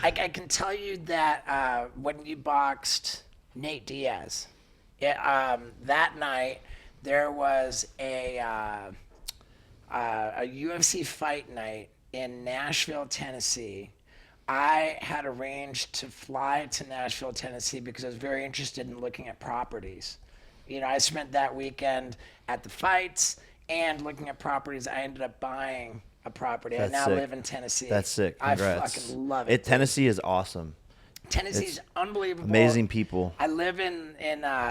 I can tell you that when you boxed Nate Diaz, that night there was a UFC fight night in Nashville, Tennessee. I had arranged to fly to Nashville, Tennessee because I was very interested in looking at properties. I spent that weekend at the fights and looking at properties. I ended up buying a property. I That's now sick. live in Tennessee. That's sick. I Congrats. fucking love it. Tennessee is awesome. Tennessee's It's unbelievable. amazing people. I live in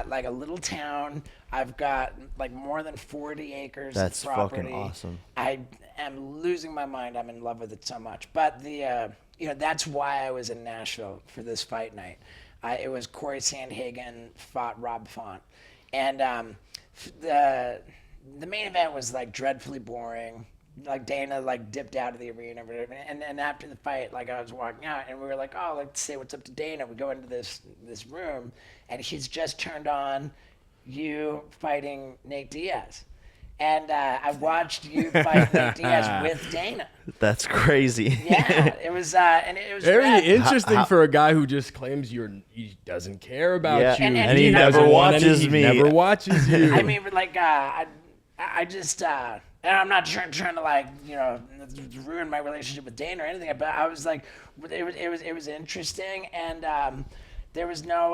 like a little town. I've got like more than 40 acres That's of property. fucking awesome. I am losing my mind. I'm in love with it so much. But that's why I was in Nashville for this fight night. It was Corey Sandhagen fought Rob Font, and the main event was like dreadfully boring. Like Dana like dipped out of the arena or whatever. And after the fight, like I was walking out and we were like, oh, let's say what's up to Dana. We go into this room and he's just turned on you fighting Nate Diaz. And I watched you fight Nate Diaz with Dana. That's crazy. Yeah, it was and it was Very rad. interesting for a guy who just claims he doesn't care about Yeah. you. And he doesn't never want watches me. He never watches you. I mean, like I just and I'm not trying to like ruin my relationship with Dana or anything, but I was like, it was interesting, and there was no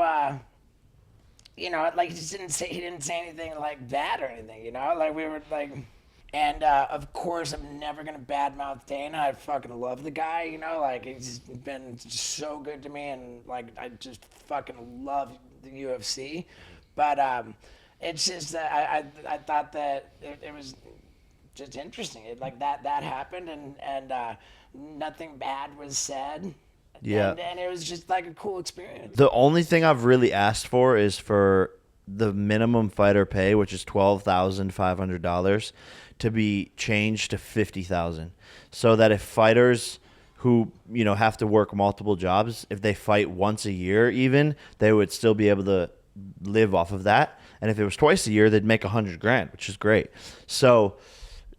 like he didn't say anything like that or anything, like we were like, and of course I'm never gonna badmouth Dana. I fucking love the guy, like he's been so good to me, and like I just fucking love the UFC, but it's just that I thought that it was just interesting. Like that happened, and nothing bad was said. Yeah. And it was just like a cool experience. The only thing I've really asked for is for the minimum fighter pay, which is $12,500, to be changed to $50,000, so that if fighters who have to work multiple jobs, if they fight once a year, even they would still be able to live off of that. And if it was twice a year, they'd make $100,000, which is great. So,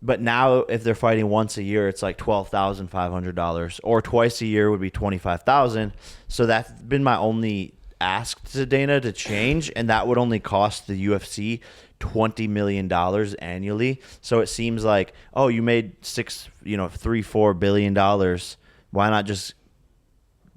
but now if they're fighting once a year, it's like $12,500, or twice a year would be $25,000. So that's been my only ask to Dana to change, and that would only cost the UFC $20 million annually. So it seems like, oh, you made $3-4 billion. Why not just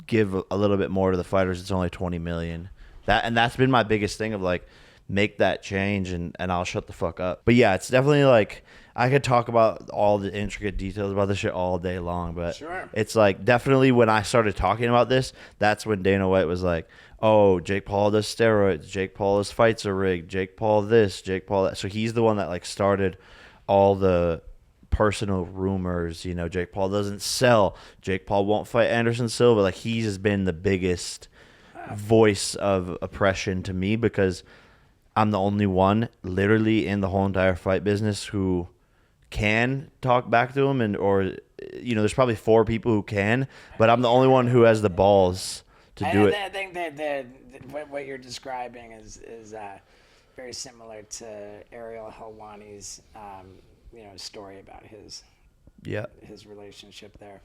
give a little bit more to the fighters? It's only $20 million. That's been my biggest thing of like, make that change and I'll shut the fuck up. But yeah, it's definitely like, I could talk about all the intricate details about this shit all day long, but Sure. It's like definitely when I started talking about this, that's when Dana White was like, oh, Jake Paul does steroids, Jake Paul's fights are rigged, Jake Paul this, Jake Paul that. So he's the one that like started all the personal rumors, Jake Paul doesn't sell, Jake Paul won't fight Anderson Silva. Like he's has been the biggest voice of oppression to me, because I'm the only one literally in the whole entire fight business who can talk back to him, there's probably 4 people who can, but I'm the only one who has the balls to do it. I think that what you're describing is very similar to Ariel Helwani's story about his Yeah. relationship there.